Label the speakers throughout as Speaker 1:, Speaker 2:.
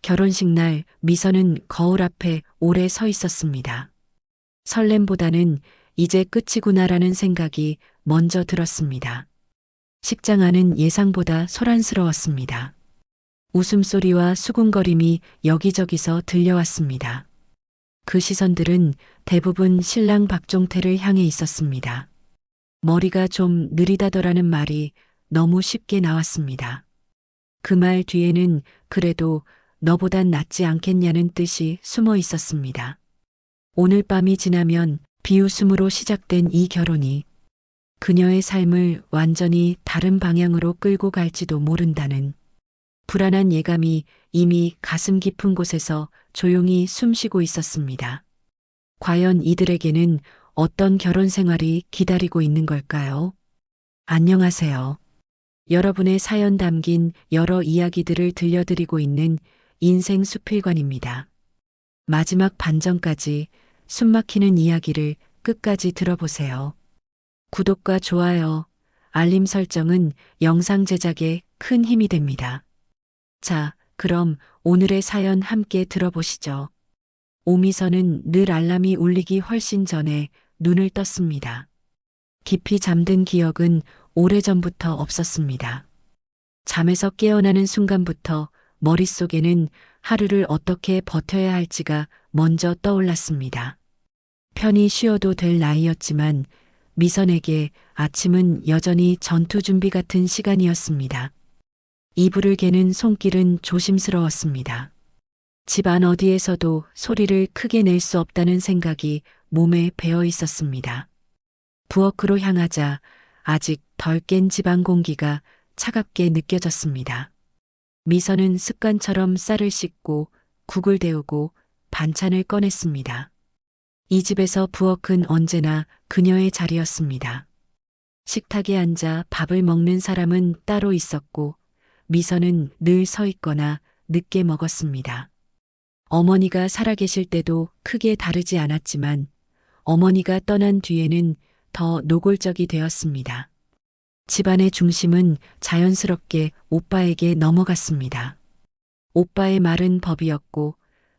Speaker 1: 결혼식 날 미선은 거울 앞에 오래 서 있었습니다. 설렘보다는 이제 끝이구나라는 생각이 먼저 들었습니다. 식장 안은 예상보다 소란스러웠습니다. 웃음소리와 수군거림이 여기저기서 들려왔습니다. 그 시선들은 대부분 신랑 박종태를 향해 있었습니다. 머리가 좀 느리다더라는 말이 너무 쉽게 나왔습니다. 그 말 뒤에는 그래도 너보단 낫지 않겠냐는 뜻이 숨어 있었습니다. 오늘 밤이 지나면 비웃음으로 시작된 이 결혼이 그녀의 삶을 완전히 다른 방향으로 끌고 갈지도 모른다는 불안한 예감이 이미 가슴 깊은 곳에서 조용히 숨쉬고 있었습니다. 과연 이들에게는 어떤 결혼 생활이 기다리고 있는 걸까요? 안녕하세요. 여러분의 사연 담긴 여러 이야기들을 들려드리고 있는 인생 수필관입니다. 마지막 반전까지 숨막히는 이야기를 끝까지 들어보세요. 구독과 좋아요, 알림 설정은 영상 제작에 큰 힘이 됩니다. 자, 그럼 오늘의 사연 함께 들어보시죠. 오미선은 늘 알람이 울리기 훨씬 전에 눈을 떴습니다. 깊이 잠든 기억은 오래전부터 없었습니다. 잠에서 깨어나는 순간부터 머릿속에는 하루를 어떻게 버텨야 할지가 먼저 떠올랐습니다. 편히 쉬어도 될 나이였지만 미선에게 아침은 여전히 전투 준비 같은 시간이었습니다. 이불을 개는 손길은 조심스러웠습니다. 집안 어디에서도 소리를 크게 낼 수 없다는 생각이 몸에 배어 있었습니다. 부엌으로 향하자 아직 덜 깬 집안 공기가 차갑게 느껴졌습니다. 미선은 습관처럼 쌀을 씻고 국을 데우고 반찬을 꺼냈습니다. 이 집에서 부엌은 언제나 그녀의 자리였습니다. 식탁에 앉아 밥을 먹는 사람은 따로 있었고 미선은 늘 서 있거나 늦게 먹었습니다. 어머니가 살아계실 때도 크게 다르지 않았지만 어머니가 떠난 뒤에는 더 노골적이 되었습니다. 집안의 중심은 자연스럽게 오빠에게 넘어갔습니다. 오빠의 말은 법이었고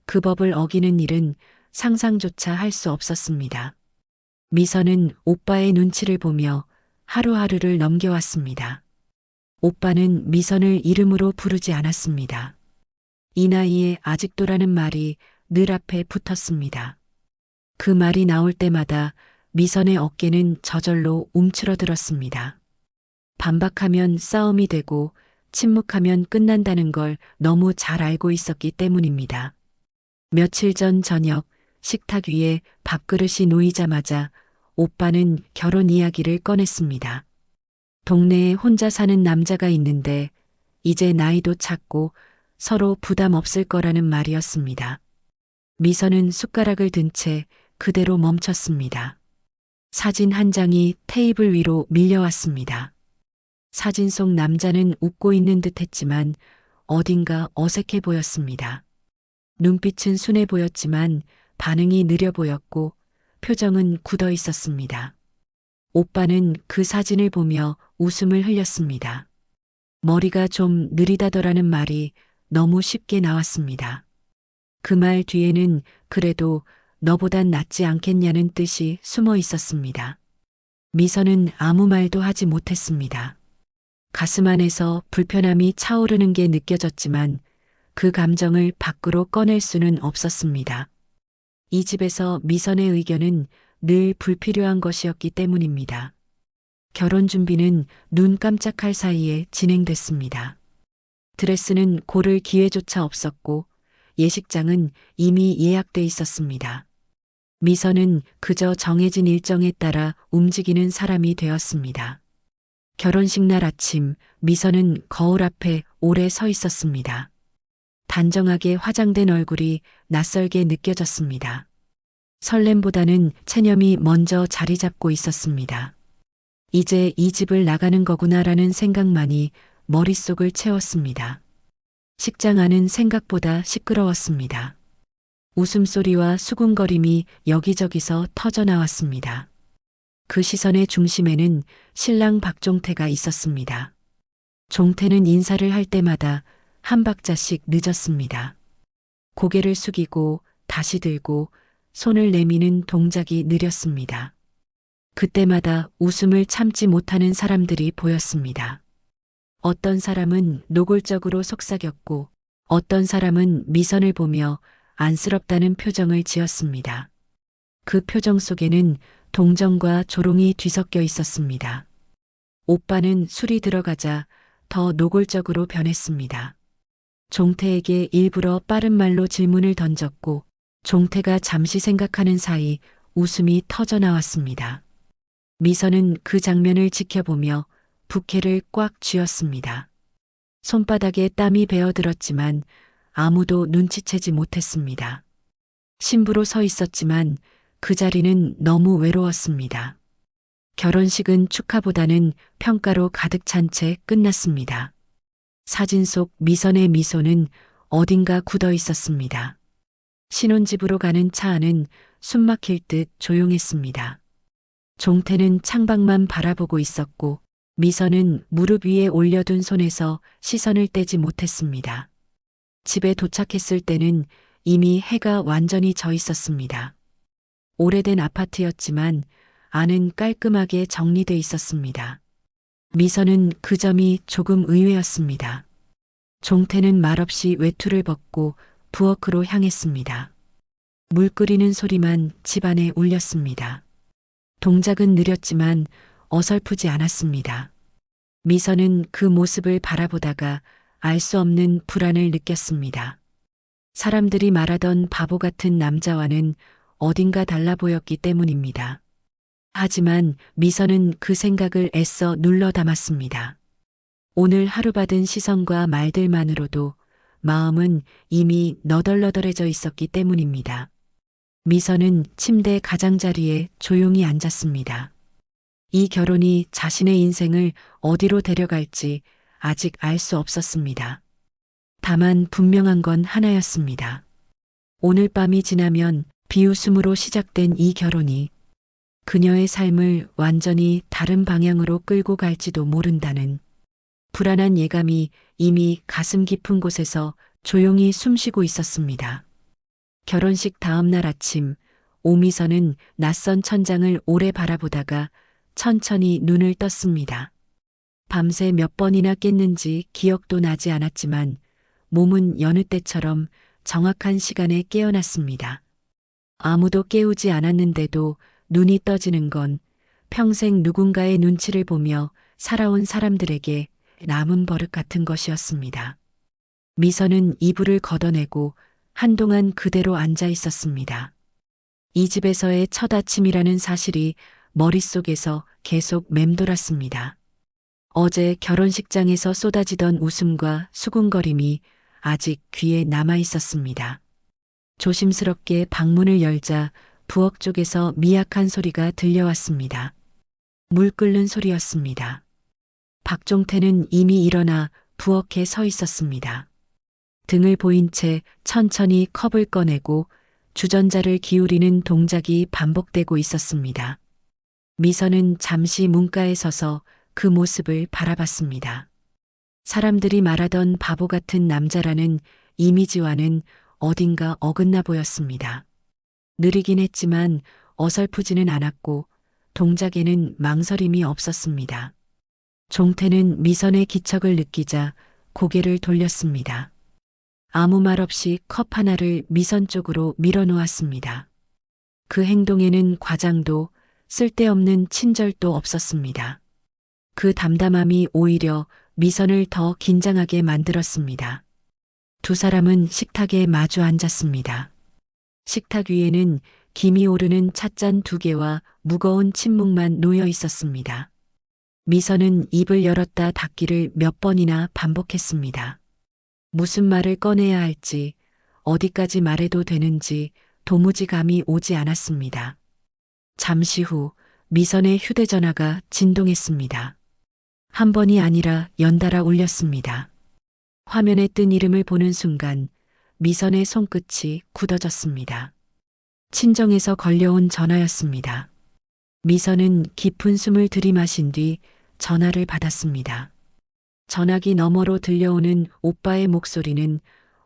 Speaker 1: 그 법을 어기는 일은 상상조차 할 수 없었습니다. 미선은 오빠의 눈치를 보며 하루하루를 넘겨왔습니다. 오빠는 미선을 이름으로 부르지 않았습니다. 이 나이에 아직도라는 말이 늘 앞에 붙었습니다. 그 말이 나올 때마다 미선의 어깨는 저절로 움츠러들었습니다. 반박하면 싸움이 되고 침묵하면 끝난다는 걸 너무 잘 알고 있었기 때문입니다. 며칠 전 저녁 식탁 위에 밥그릇이 놓이자마자 오빠는 결혼 이야기를 꺼냈습니다. 동네에 혼자 사는 남자가 있는데 이제 나이도 찼고 서로 부담 없을 거라는 말이었습니다. 미선은 숟가락을 든 채 그대로 멈췄습니다. 사진 한 장이 테이블 위로 밀려왔습니다. 사진 속 남자는 웃고 있는 듯 했지만 어딘가 어색해 보였습니다. 눈빛은 순해 보였지만 반응이 느려 보였고 표정은 굳어 있었습니다. 오빠는 그 사진을 보며 웃음을 흘렸습니다. 머리가 좀 느리다더라는 말이 너무 쉽게 나왔습니다. 그 말 뒤에는 그래도 너보단 낫지 않겠냐는 뜻이 숨어 있었습니다. 미선은 아무 말도 하지 못했습니다. 가슴 안에서 불편함이 차오르는 게 느껴졌지만 그 감정을 밖으로 꺼낼 수는 없었습니다. 이 집에서 미선의 의견은 늘 불필요한 것이었기 때문입니다. 결혼 준비는 눈 깜짝할 사이에 진행됐습니다. 드레스는 고를 기회조차 없었고 예식장은 이미 예약돼 있었습니다. 미선은 그저 정해진 일정에 따라 움직이는 사람이 되었습니다. 결혼식 날 아침 미선은 거울 앞에 오래 서 있었습니다. 단정하게 화장된 얼굴이 낯설게 느껴졌습니다. 설렘보다는 체념이 먼저 자리 잡고 있었습니다. 이제 이 집을 나가는 거구나라는 생각만이 머릿속을 채웠습니다. 식장 안은 생각보다 시끄러웠습니다. 웃음소리와 수군거림이 여기저기서 터져나왔습니다. 그 시선의 중심에는 신랑 박종태가 있었습니다. 종태는 인사를 할 때마다 한 박자씩 늦었습니다. 고개를 숙이고 다시 들고 손을 내미는 동작이 느렸습니다. 그때마다 웃음을 참지 못하는 사람들이 보였습니다. 어떤 사람은 노골적으로 속삭였고 어떤 사람은 미선을 보며 안쓰럽다는 표정을 지었습니다. 그 표정 속에는 동정과 조롱이 뒤섞여 있었습니다. 오빠는 술이 들어가자 더 노골적으로 변했습니다. 종태에게 일부러 빠른 말로 질문을 던졌고 종태가 잠시 생각하는 사이 웃음이 터져 나왔습니다. 미선은 그 장면을 지켜보며 부케를 꽉 쥐었습니다. 손바닥에 땀이 배어들었지만 아무도 눈치채지 못했습니다. 신부로 서 있었지만 그 자리는 너무 외로웠습니다. 결혼식은 축하보다는 평가로 가득 찬 채 끝났습니다. 사진 속 미선의 미소는 어딘가 굳어 있었습니다. 신혼집으로 가는 차 안은 숨막힐 듯 조용했습니다. 종태는 창밖만 바라보고 있었고 미선은 무릎 위에 올려둔 손에서 시선을 떼지 못했습니다. 집에 도착했을 때는 이미 해가 완전히 져 있었습니다. 오래된 아파트였지만 안은 깔끔하게 정리돼 있었습니다. 미선은 그 점이 조금 의외였습니다. 종태는 말없이 외투를 벗고 부엌으로 향했습니다. 물 끓이는 소리만 집안에 울렸습니다. 동작은 느렸지만 어설프지 않았습니다. 미선은 그 모습을 바라보다가 알 수 없는 불안을 느꼈습니다. 사람들이 말하던 바보 같은 남자와는 어딘가 달라 보였기 때문입니다. 하지만 미선은 그 생각을 애써 눌러 담았습니다. 오늘 하루 받은 시선과 말들만으로도 마음은 이미 너덜너덜해져 있었기 때문입니다. 미선은 침대 가장자리에 조용히 앉았습니다. 이 결혼이 자신의 인생을 어디로 데려갈지 아직 알 수 없었습니다. 다만 분명한 건 하나였습니다. 오늘 밤이 지나면 비웃음으로 시작된 이 결혼이 그녀의 삶을 완전히 다른 방향으로 끌고 갈지도 모른다는 불안한 예감이 이미 가슴 깊은 곳에서 조용히 숨쉬고 있었습니다. 결혼식 다음 날 아침, 오미선은 낯선 천장을 오래 바라보다가 천천히 눈을 떴습니다. 밤새 몇 번이나 깼는지 기억도 나지 않았지만 몸은 여느 때처럼 정확한 시간에 깨어났습니다. 아무도 깨우지 않았는데도 눈이 떠지는 건 평생 누군가의 눈치를 보며 살아온 사람들에게 남은 버릇 같은 것이었습니다. 미선은 이불을 걷어내고 한동안 그대로 앉아 있었습니다. 이 집에서의 첫 아침이라는 사실이 머릿속에서 계속 맴돌았습니다. 어제 결혼식장에서 쏟아지던 웃음과 수군거림이 아직 귀에 남아 있었습니다. 조심스럽게 방문을 열자 부엌 쪽에서 미약한 소리가 들려왔습니다. 물 끓는 소리였습니다. 박종태는 이미 일어나 부엌에 서 있었습니다. 등을 보인 채 천천히 컵을 꺼내고 주전자를 기울이는 동작이 반복되고 있었습니다. 미선은 잠시 문가에 서서 그 모습을 바라봤습니다. 사람들이 말하던 바보 같은 남자라는 이미지와는 어딘가 어긋나 보였습니다. 느리긴 했지만 어설프지는 않았고 동작에는 망설임이 없었습니다. 종태는 미선의 기척을 느끼자 고개를 돌렸습니다. 아무 말 없이 컵 하나를 미선 쪽으로 밀어놓았습니다. 그 행동에는 과장도 쓸데없는 친절도 없었습니다. 그 담담함이 오히려 미선을 더 긴장하게 만들었습니다. 두 사람은 식탁에 마주 앉았습니다. 식탁 위에는 김이 오르는 찻잔 2개와 무거운 침묵만 놓여 있었습니다. 미선은 입을 열었다 닫기를 몇 번이나 반복했습니다. 무슨 말을 꺼내야 할지, 어디까지 말해도 되는지 도무지 감이 오지 않았습니다. 잠시 후 미선의 휴대전화가 진동했습니다. 한 번이 아니라 연달아 울렸습니다. 화면에 뜬 이름을 보는 순간 미선의 손끝이 굳어졌습니다. 친정에서 걸려온 전화였습니다. 미선은 깊은 숨을 들이마신 뒤 전화를 받았습니다. 전화기 너머로 들려오는 오빠의 목소리는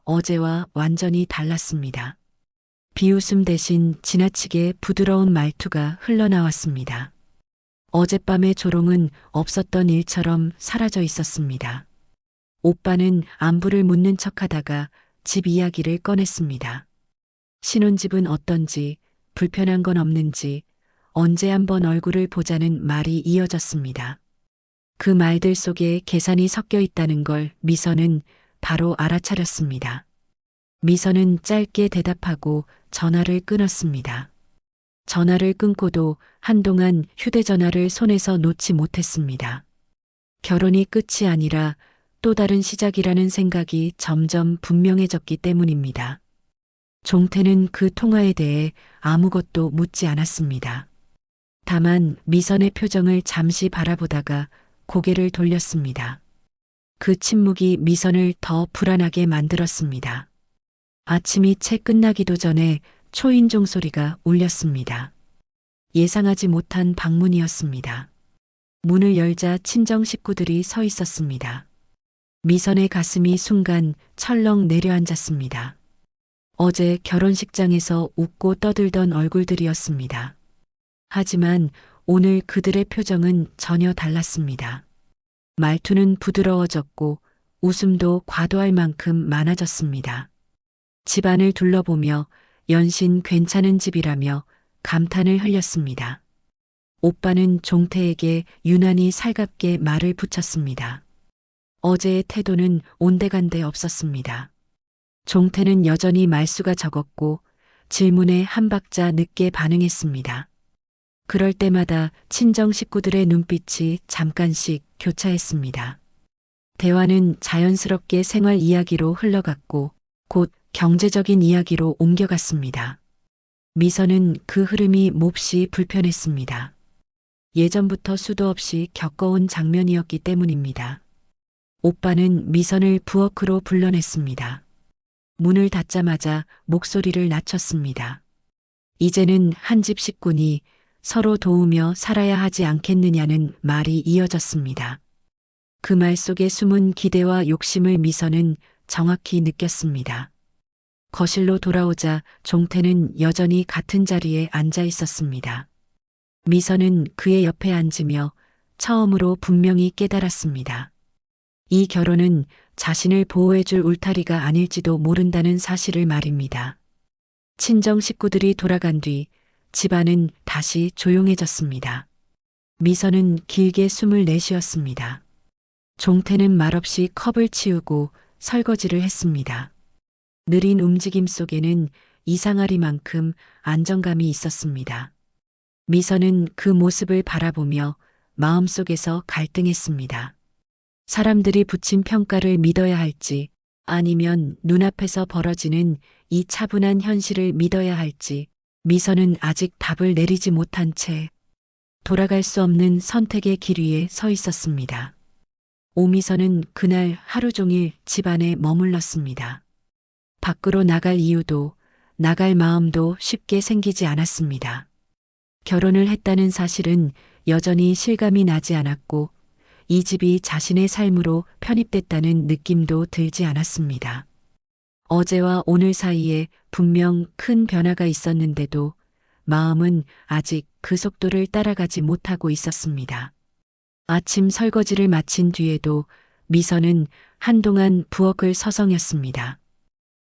Speaker 1: 어제와 완전히 달랐습니다. 비웃음 대신 지나치게 부드러운 말투가 흘러나왔습니다. 어젯밤의 조롱은 없었던 일처럼 사라져 있었습니다. 오빠는 안부를 묻는 척하다가 집 이야기를 꺼냈습니다. 신혼집은 어떤지, 불편한 건 없는지, 언제 한번 얼굴을 보자는 말이 이어졌습니다. 그 말들 속에 계산이 섞여 있다는 걸 미선은 바로 알아차렸습니다. 미선은 짧게 대답하고 전화를 끊었습니다. 전화를 끊고도 한동안 휴대전화를 손에서 놓지 못했습니다. 결혼이 끝이 아니라 또 다른 시작이라는 생각이 점점 분명해졌기 때문입니다. 종태는 그 통화에 대해 아무것도 묻지 않았습니다. 다만 미선의 표정을 잠시 바라보다가 고개를 돌렸습니다. 그 침묵이 미선을 더 불안하게 만들었습니다. 아침이 채 끝나기도 전에 초인종 소리가 울렸습니다. 예상하지 못한 방문이었습니다. 문을 열자 친정 식구들이 서 있었습니다. 미선의 가슴이 순간 철렁 내려앉았습니다. 어제 결혼식장에서 웃고 떠들던 얼굴들이었습니다. 하지만 오늘 그들의 표정은 전혀 달랐습니다. 말투는 부드러워졌고 웃음도 과도할 만큼 많아졌습니다. 집안을 둘러보며 연신 괜찮은 집이라며 감탄을 흘렸습니다. 오빠는 종태에게 유난히 살갑게 말을 붙였습니다. 어제의 태도는 온데간데 없었습니다. 종태는 여전히 말수가 적었고 질문에 한 박자 늦게 반응했습니다. 그럴 때마다 친정 식구들의 눈빛이 잠깐씩 교차했습니다. 대화는 자연스럽게 생활 이야기로 흘러갔고 곧 경제적인 이야기로 옮겨갔습니다. 미선은 그 흐름이 몹시 불편했습니다. 예전부터 수도 없이 겪어온 장면이었기 때문입니다. 오빠는 미선을 부엌으로 불러냈습니다. 문을 닫자마자 목소리를 낮췄습니다. 이제는 한 집 식구니 서로 도우며 살아야 하지 않겠느냐는 말이 이어졌습니다. 그 말 속에 숨은 기대와 욕심을 미선은 정확히 느꼈습니다. 거실로 돌아오자 종태는 여전히 같은 자리에 앉아 있었습니다. 미선은 그의 옆에 앉으며 처음으로 분명히 깨달았습니다. 이 결혼은 자신을 보호해줄 울타리가 아닐지도 모른다는 사실을 말입니다. 친정 식구들이 돌아간 뒤 집안은 다시 조용해졌습니다. 미선은 길게 숨을 내쉬었습니다. 종태는 말없이 컵을 치우고 설거지를 했습니다. 느린 움직임 속에는 이상하리만큼 안정감이 있었습니다. 미선은 그 모습을 바라보며 마음속에서 갈등했습니다. 사람들이 붙인 평가를 믿어야 할지 아니면 눈앞에서 벌어지는 이 차분한 현실을 믿어야 할지 미선은 아직 답을 내리지 못한 채 돌아갈 수 없는 선택의 길 위에 서 있었습니다. 오미선은 그날 하루 종일 집안에 머물렀습니다. 밖으로 나갈 이유도 나갈 마음도 쉽게 생기지 않았습니다. 결혼을 했다는 사실은 여전히 실감이 나지 않았고 이 집이 자신의 삶으로 편입됐다는 느낌도 들지 않았습니다. 어제와 오늘 사이에 분명 큰 변화가 있었는데도 마음은 아직 그 속도를 따라가지 못하고 있었습니다. 아침 설거지를 마친 뒤에도 미선은 한동안 부엌을 서성였습니다.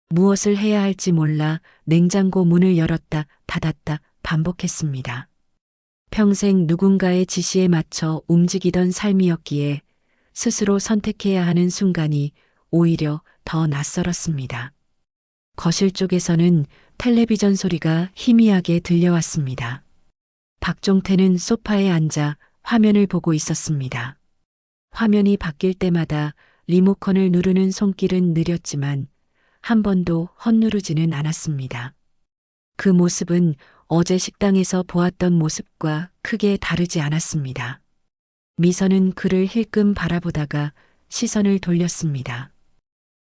Speaker 1: 무엇을 해야 할지 몰라 냉장고 문을 열었다 닫았다 반복했습니다. 평생 누군가의 지시에 맞춰 움직이던 삶이었기에 스스로 선택해야 하는 순간이 오히려 더 낯설었습니다. 거실 쪽에서는 텔레비전 소리가 희미하게 들려왔습니다. 박종태는 소파에 앉아 화면을 보고 있었습니다. 화면이 바뀔 때마다 리모컨을 누르는 손길은 느렸지만 한 번도 헛누르지는 않았습니다. 그 모습은 어제 식당에서 보았던 모습과 크게 다르지 않았습니다. 미선은 그를 힐끔 바라보다가 시선을 돌렸습니다.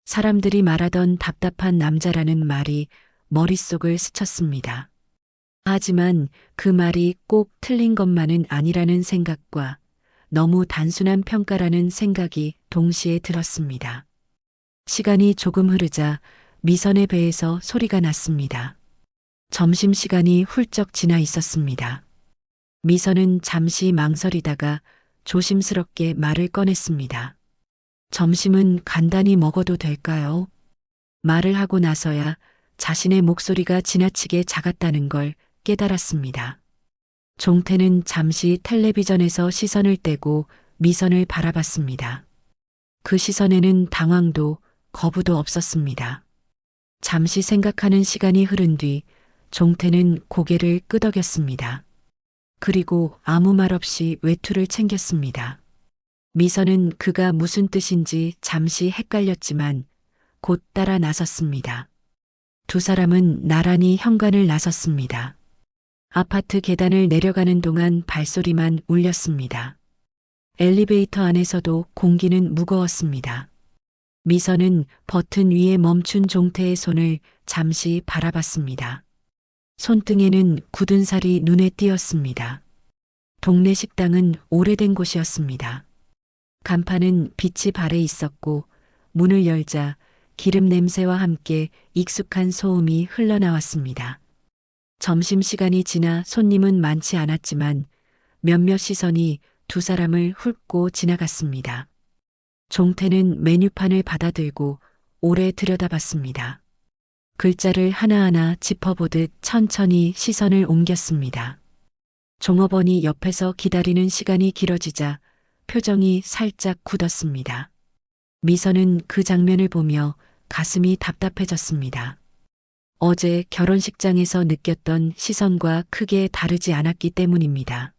Speaker 1: 사람들이 말하던 답답한 남자라는 말이 머릿속을 스쳤습니다. 하지만 그 말이 꼭 틀린 것만은 아니라는 생각과 너무 단순한 평가라는 생각이 동시에 들었습니다. 시간이 조금 흐르자 미선의 배에서 소리가 났습니다. 점심시간이 훌쩍 지나 있었습니다. 미선은 잠시 망설이다가 조심스럽게 말을 꺼냈습니다. 점심은 간단히 먹어도 될까요? 말을 하고 나서야 자신의 목소리가 지나치게 작았다는 걸 깨달았습니다. 종태는 잠시 텔레비전에서 시선을 떼고 미선을 바라봤습니다. 그 시선에는 당황도 거부도 없었습니다. 잠시 생각하는 시간이 흐른 뒤 종태는 고개를 끄덕였습니다. 그리고 아무 말 없이 외투를 챙겼습니다. 미선은 그가 무슨 뜻인지 잠시 헷갈렸지만 곧 따라 나섰습니다. 두 사람은 나란히 현관을 나섰습니다. 아파트 계단을 내려가는 동안 발소리만 울렸습니다. 엘리베이터 안에서도 공기는 무거웠습니다. 미선은 버튼 위에 멈춘 종태의 손을 잠시 바라봤습니다. 손등에는 굳은 살이 눈에 띄었습니다. 동네 식당은 오래된 곳이었습니다. 간판은 빛이 발해 있었고 문을 열자 기름 냄새와 함께 익숙한 소음이 흘러나왔습니다. 점심시간이 지나 손님은 많지 않았지만 몇몇 시선이 두 사람을 훑고 지나갔습니다. 종태는 메뉴판을 받아들고 오래 들여다봤습니다. 글자를 하나하나 짚어보듯 천천히 시선을 옮겼습니다. 종업원이 옆에서 기다리는 시간이 길어지자 표정이 살짝 굳었습니다. 미선은 그 장면을 보며 가슴이 답답해졌습니다. 어제 결혼식장에서 느꼈던 시선과 크게 다르지 않았기 때문입니다.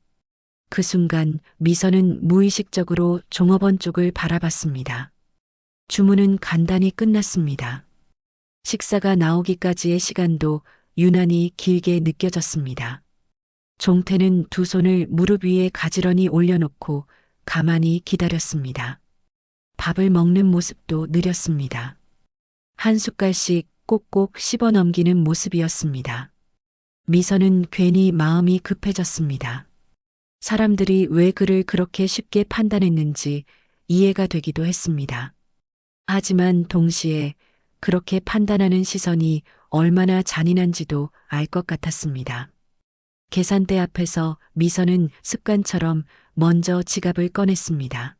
Speaker 1: 그 순간 미선은 무의식적으로 종업원 쪽을 바라봤습니다. 주문은 간단히 끝났습니다. 식사가 나오기까지의 시간도 유난히 길게 느껴졌습니다. 종태는 두 손을 무릎 위에 가지런히 올려놓고 가만히 기다렸습니다. 밥을 먹는 모습도 느렸습니다. 한 숟갈씩 꼭꼭 씹어 넘기는 모습이었습니다. 미선은 괜히 마음이 급해졌습니다. 사람들이 왜 그를 그렇게 쉽게 판단했는지 이해가 되기도 했습니다. 하지만 동시에 그렇게 판단하는 시선이 얼마나 잔인한지도 알 것 같았습니다. 계산대 앞에서 미선은 습관처럼 먼저 지갑을 꺼냈습니다.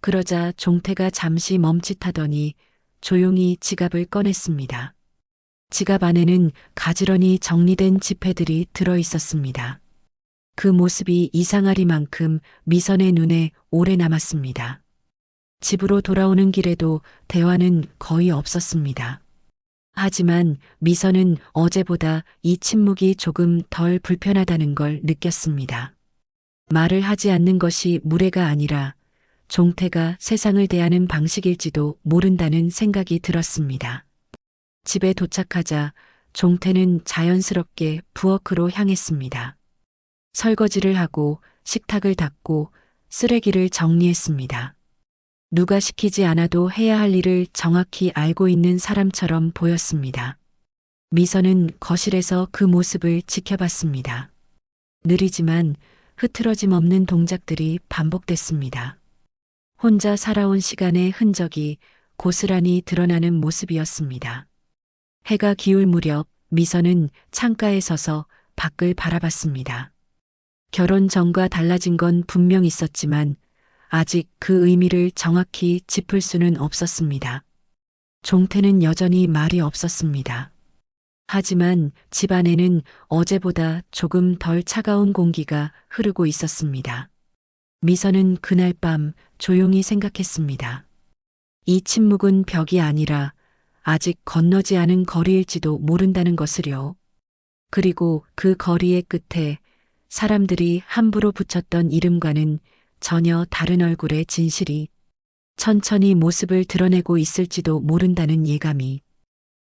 Speaker 1: 그러자 종태가 잠시 멈칫하더니 조용히 지갑을 꺼냈습니다. 지갑 안에는 가지런히 정리된 지폐들이 들어 있었습니다. 그 모습이 이상하리만큼 미선의 눈에 오래 남았습니다. 집으로 돌아오는 길에도 대화는 거의 없었습니다. 하지만 미선은 어제보다 이 침묵이 조금 덜 불편하다는 걸 느꼈습니다. 말을 하지 않는 것이 무례가 아니라 종태가 세상을 대하는 방식일지도 모른다는 생각이 들었습니다. 집에 도착하자 종태는 자연스럽게 부엌으로 향했습니다. 설거지를 하고 식탁을 닦고 쓰레기를 정리했습니다. 누가 시키지 않아도 해야 할 일을 정확히 알고 있는 사람처럼 보였습니다. 미선은 거실에서 그 모습을 지켜봤습니다. 느리지만 흐트러짐 없는 동작들이 반복됐습니다. 혼자 살아온 시간의 흔적이 고스란히 드러나는 모습이었습니다. 해가 기울 무렵 미선은 창가에 서서 밖을 바라봤습니다. 결혼 전과 달라진 건 분명 있었지만 아직 그 의미를 정확히 짚을 수는 없었습니다. 종태는 여전히 말이 없었습니다. 하지만 집 안에는 어제보다 조금 덜 차가운 공기가 흐르고 있었습니다. 미선은 그날 밤 조용히 생각했습니다. 이 침묵은 벽이 아니라 아직 건너지 않은 거리일지도 모른다는 것을요. 그리고 그 거리의 끝에 사람들이 함부로 붙였던 이름과는 전혀 다른 얼굴의 진실이 천천히 모습을 드러내고 있을지도 모른다는 예감이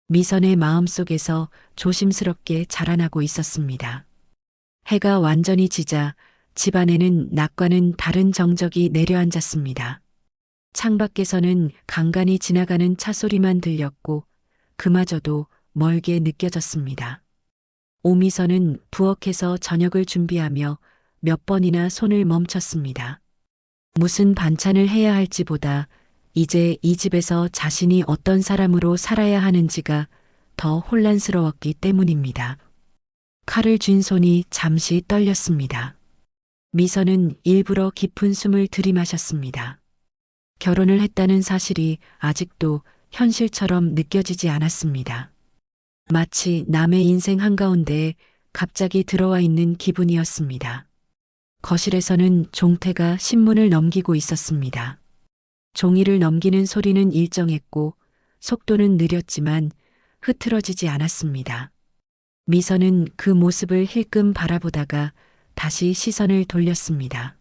Speaker 1: 미선의 마음속에서 조심스럽게 자라나고 있었습니다. 해가 완전히 지자 집안에는 낮과는 다른 정적이 내려앉았습니다. 창밖에서는 간간히 지나가는 차 소리만 들렸고 그마저도 멀게 느껴졌습니다. 오미선은 부엌에서 저녁을 준비하며 몇 번이나 손을 멈췄습니다. 무슨 반찬을 해야 할지보다 이제 이 집에서 자신이 어떤 사람으로 살아야 하는지가 더 혼란스러웠기 때문입니다. 칼을 쥔 손이 잠시 떨렸습니다. 미선은 일부러 깊은 숨을 들이마셨습니다. 결혼을 했다는 사실이 아직도 현실처럼 느껴지지 않았습니다. 마치 남의 인생 한가운데에 갑자기 들어와 있는 기분이었습니다. 거실에서는 종태가 신문을 넘기고 있었습니다. 종이를 넘기는 소리는 일정했고 속도는 느렸지만 흐트러지지 않았습니다. 미선은 그 모습을 힐끔 바라보다가 다시 시선을 돌렸습니다.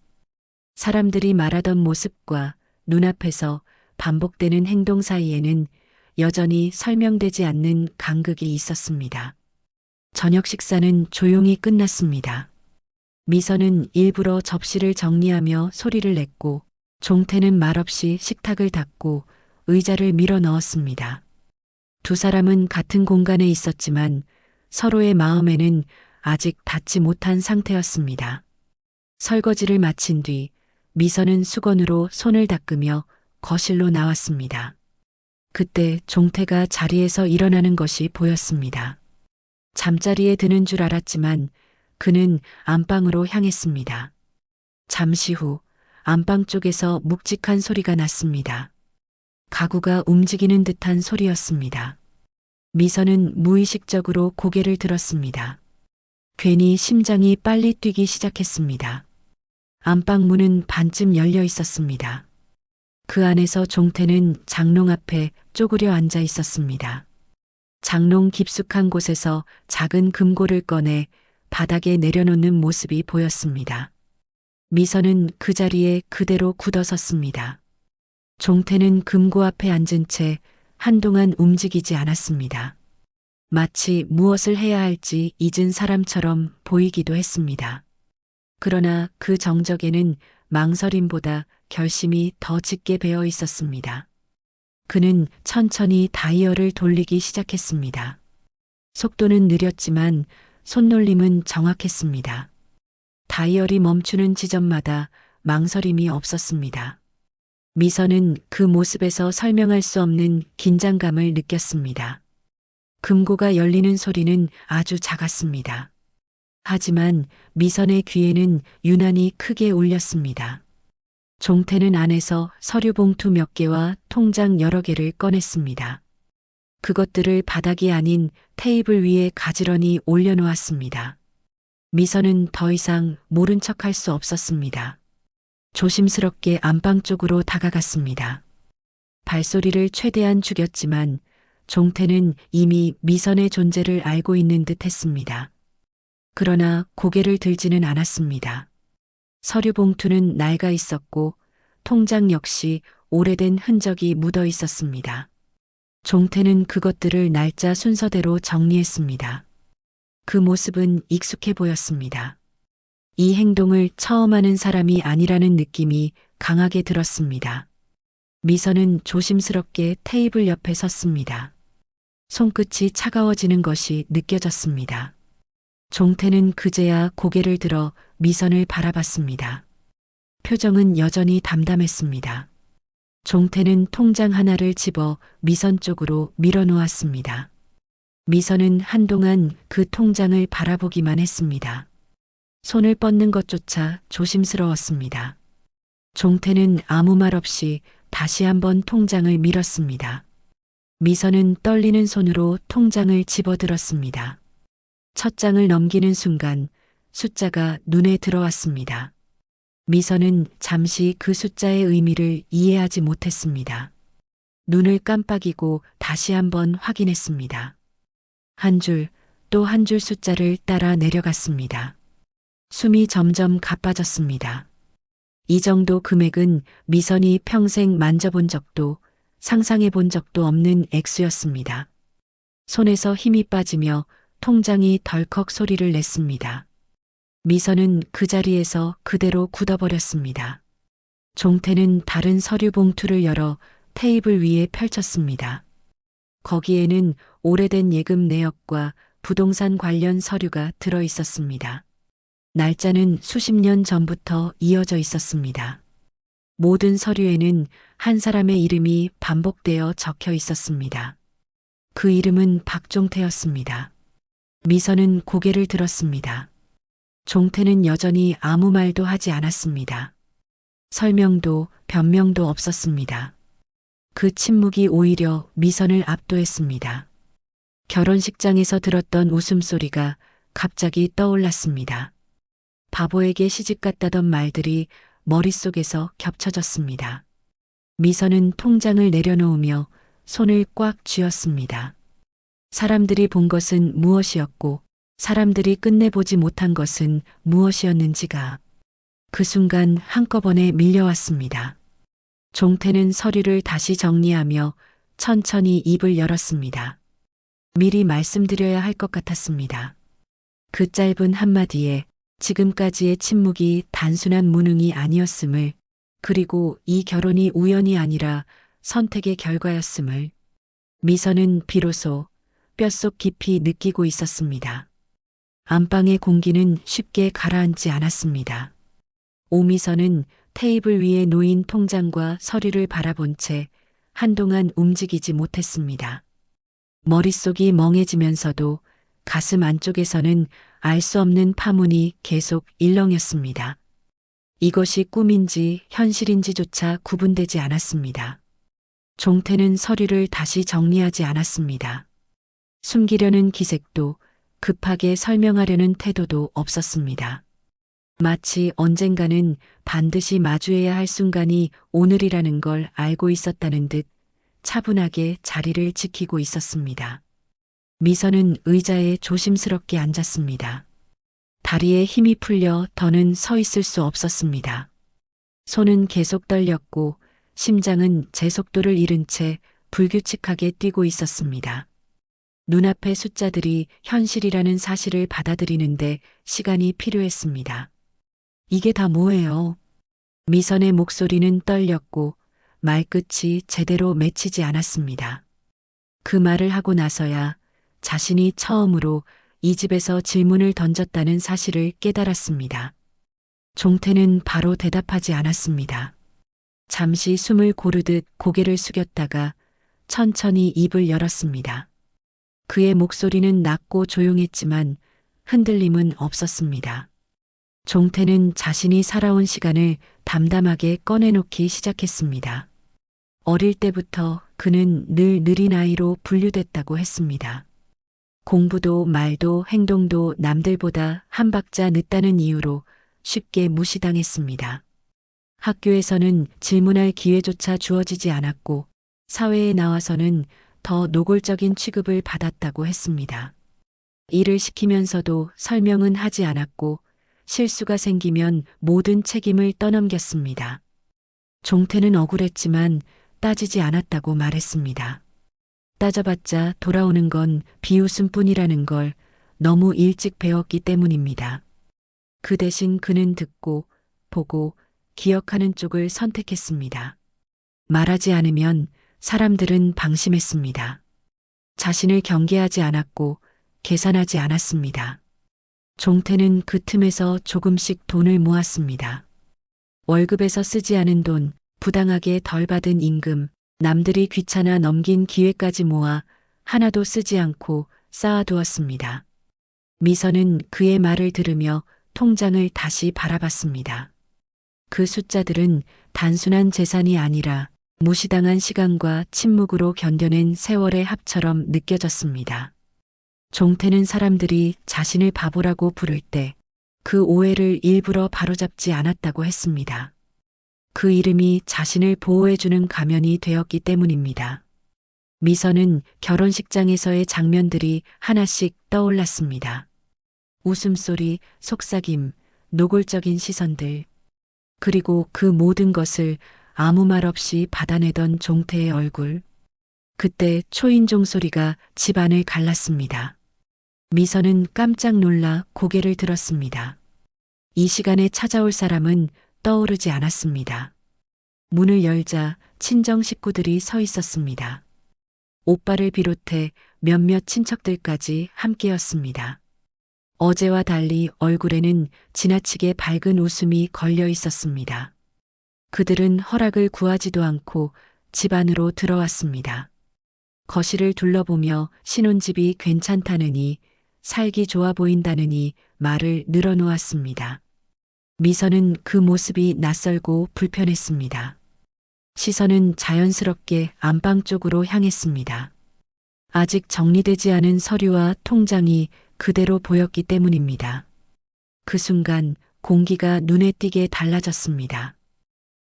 Speaker 1: 사람들이 말하던 모습과 눈앞에서 반복되는 행동 사이에는 여전히 설명되지 않는 간극이 있었습니다. 저녁 식사는 조용히 끝났습니다. 미선은 일부러 접시를 정리하며 소리를 냈고 종태는 말없이 식탁을 닫고 의자를 밀어 넣었습니다. 두 사람은 같은 공간에 있었지만 서로의 마음에는 아직 닿지 못한 상태였습니다. 설거지를 마친 뒤 미선은 수건으로 손을 닦으며 거실로 나왔습니다. 그때 종태가 자리에서 일어나는 것이 보였습니다. 잠자리에 드는 줄 알았지만 그는 안방으로 향했습니다. 잠시 후 안방 쪽에서 묵직한 소리가 났습니다. 가구가 움직이는 듯한 소리였습니다. 미선은 무의식적으로 고개를 들었습니다. 괜히 심장이 빨리 뛰기 시작했습니다. 안방 문은 반쯤 열려 있었습니다. 그 안에서 종태는 장롱 앞에 쪼그려 앉아 있었습니다. 장롱 깊숙한 곳에서 작은 금고를 꺼내 바닥에 내려놓는 모습이 보였습니다. 미선은 그 자리에 그대로 굳어섰습니다. 종태는 금고 앞에 앉은 채 한동안 움직이지 않았습니다. 마치 무엇을 해야 할지 잊은 사람처럼 보이기도 했습니다. 그러나 그 정적에는 망설임보다 결심이 더 짙게 배어 있었습니다. 그는 천천히 다이얼을 돌리기 시작했습니다. 속도는 느렸지만 손놀림은 정확했습니다. 다이얼이 멈추는 지점마다 망설임이 없었습니다. 미선은 그 모습에서 설명할 수 없는 긴장감을 느꼈습니다. 금고가 열리는 소리는 아주 작았습니다. 하지만 미선의 귀에는 유난히 크게 울렸습니다. 종태는 안에서 서류 봉투 몇 개와 통장 여러 개를 꺼냈습니다. 그것들을 바닥이 아닌 테이블 위에 가지런히 올려놓았습니다. 미선은 더 이상 모른 척할 수 없었습니다. 조심스럽게 안방 쪽으로 다가갔습니다. 발소리를 최대한 죽였지만 종태는 이미 미선의 존재를 알고 있는 듯 했습니다. 그러나 고개를 들지는 않았습니다. 서류 봉투는 낡아 있었고 통장 역시 오래된 흔적이 묻어 있었습니다. 종태는 그것들을 날짜 순서대로 정리했습니다. 그 모습은 익숙해 보였습니다. 이 행동을 처음 하는 사람이 아니라는 느낌이 강하게 들었습니다. 미선은 조심스럽게 테이블 옆에 섰습니다. 손끝이 차가워지는 것이 느껴졌습니다. 종태는 그제야 고개를 들어 미선을 바라봤습니다. 표정은 여전히 담담했습니다. 종태는 통장 하나를 집어 미선 쪽으로 밀어놓았습니다. 미선은 한동안 그 통장을 바라보기만 했습니다. 손을 뻗는 것조차 조심스러웠습니다. 종태는 아무 말 없이 다시 한번 통장을 밀었습니다. 미선은 떨리는 손으로 통장을 집어들었습니다. 첫 장을 넘기는 순간 숫자가 눈에 들어왔습니다. 미선은 잠시 그 숫자의 의미를 이해하지 못했습니다. 눈을 깜빡이고 다시 한번 확인했습니다. 한 줄, 또 한 줄 숫자를 따라 내려갔습니다. 숨이 점점 가빠졌습니다. 이 정도 금액은 미선이 평생 만져본 적도 상상해 본 적도 없는 액수였습니다. 손에서 힘이 빠지며 통장이 덜컥 소리를 냈습니다. 미선은 그 자리에서 그대로 굳어버렸습니다. 종태는 다른 서류 봉투를 열어 테이블 위에 펼쳤습니다. 거기에는 오래된 예금 내역과 부동산 관련 서류가 들어 있었습니다. 날짜는 수십 년 전부터 이어져 있었습니다. 모든 서류에는 한 사람의 이름이 반복되어 적혀 있었습니다. 그 이름은 박종태였습니다. 미선은 고개를 들었습니다. 종태는 여전히 아무 말도 하지 않았습니다. 설명도 변명도 없었습니다. 그 침묵이 오히려 미선을 압도했습니다. 결혼식장에서 들었던 웃음소리가 갑자기 떠올랐습니다. 바보에게 시집갔다던 말들이 머릿속에서 겹쳐졌습니다. 미선은 통장을 내려놓으며 손을 꽉 쥐었습니다. 사람들이 본 것은 무엇이었고 사람들이 끝내보지 못한 것은 무엇이었는지가 그 순간 한꺼번에 밀려왔습니다. 종태는 서류를 다시 정리하며 천천히 입을 열었습니다. 미리 말씀드려야 할 것 같았습니다. 그 짧은 한마디에 지금까지의 침묵이 단순한 무능이 아니었음을, 그리고 이 결혼이 우연이 아니라 선택의 결과였음을 미선은 비로소 뼛속 깊이 느끼고 있었습니다. 안방의 공기는 쉽게 가라앉지 않았습니다. 오미선은 테이블 위에 놓인 통장과 서류를 바라본 채 한동안 움직이지 못했습니다. 머릿속이 멍해지면서도 가슴 안쪽에서는 알 수 없는 파문이 계속 일렁였습니다. 이것이 꿈인지 현실인지조차 구분되지 않았습니다. 종태는 서류를 다시 정리하지 않았습니다. 숨기려는 기색도 급하게 설명하려는 태도도 없었습니다. 마치 언젠가는 반드시 마주해야 할 순간이 오늘이라는 걸 알고 있었다는 듯 차분하게 자리를 지키고 있었습니다. 미선은 의자에 조심스럽게 앉았습니다. 다리에 힘이 풀려 더는 서 있을 수 없었습니다. 손은 계속 떨렸고 심장은 제 속도를 잃은 채 불규칙하게 뛰고 있었습니다. 눈앞의 숫자들이 현실이라는 사실을 받아들이는데 시간이 필요했습니다. 이게 다 뭐예요? 미선의 목소리는 떨렸고 말끝이 제대로 맺히지 않았습니다. 그 말을 하고 나서야 자신이 처음으로 이 집에서 질문을 던졌다는 사실을 깨달았습니다. 종태는 바로 대답하지 않았습니다. 잠시 숨을 고르듯 고개를 숙였다가 천천히 입을 열었습니다. 그의 목소리는 낮고 조용했지만 흔들림은 없었습니다. 종태는 자신이 살아온 시간을 담담하게 꺼내놓기 시작했습니다. 어릴 때부터 그는 늘 느린 아이로 분류됐다고 했습니다. 공부도 말도 행동도 남들보다 한 박자 늦다는 이유로 쉽게 무시당했습니다. 학교에서는 질문할 기회조차 주어지지 않았고 사회에 나와서는 더 노골적인 취급을 받았다고 했습니다. 일을 시키면서도 설명은 하지 않았고 실수가 생기면 모든 책임을 떠넘겼습니다. 종태는 억울했지만 따지지 않았다고 말했습니다. 따져봤자 돌아오는 건 비웃음뿐이라는 걸 너무 일찍 배웠기 때문입니다. 그 대신 그는 듣고 보고 기억하는 쪽을 선택했습니다. 말하지 않으면 사람들은 방심했습니다. 자신을 경계하지 않았고 계산하지 않았습니다. 종태는 그 틈에서 조금씩 돈을 모았습니다. 월급에서 쓰지 않은 돈, 부당하게 덜 받은 임금, 남들이 귀찮아 넘긴 기회까지 모아 하나도 쓰지 않고 쌓아두었습니다. 미선은 그의 말을 들으며 통장을 다시 바라봤습니다. 그 숫자들은 단순한 재산이 아니라 무시당한 시간과 침묵으로 견뎌낸 세월의 합처럼 느껴졌습니다. 종태는 사람들이 자신을 바보라고 부를 때 그 오해를 일부러 바로잡지 않았다고 했습니다. 그 이름이 자신을 보호해주는 가면이 되었기 때문입니다. 미선은 결혼식장에서의 장면들이 하나씩 떠올랐습니다. 웃음소리, 속삭임, 노골적인 시선들. 그리고 그 모든 것을 아무 말 없이 받아내던 종태의 얼굴. 그때 초인종 소리가 집안을 갈랐습니다. 미선은 깜짝 놀라 고개를 들었습니다. 이 시간에 찾아올 사람은 떠오르지 않았습니다. 문을 열자 친정 식구들이 서 있었습니다. 오빠를 비롯해 몇몇 친척들까지 함께였습니다. 어제와 달리 얼굴에는 지나치게 밝은 웃음이 걸려 있었습니다. 그들은 허락을 구하지도 않고 집 안으로 들어왔습니다. 거실을 둘러보며 신혼집이 괜찮다느니 살기 좋아 보인다느니 말을 늘어놓았습니다. 미선은 그 모습이 낯설고 불편했습니다. 시선은 자연스럽게 안방 쪽으로 향했습니다. 아직 정리되지 않은 서류와 통장이 그대로 보였기 때문입니다. 그 순간 공기가 눈에 띄게 달라졌습니다.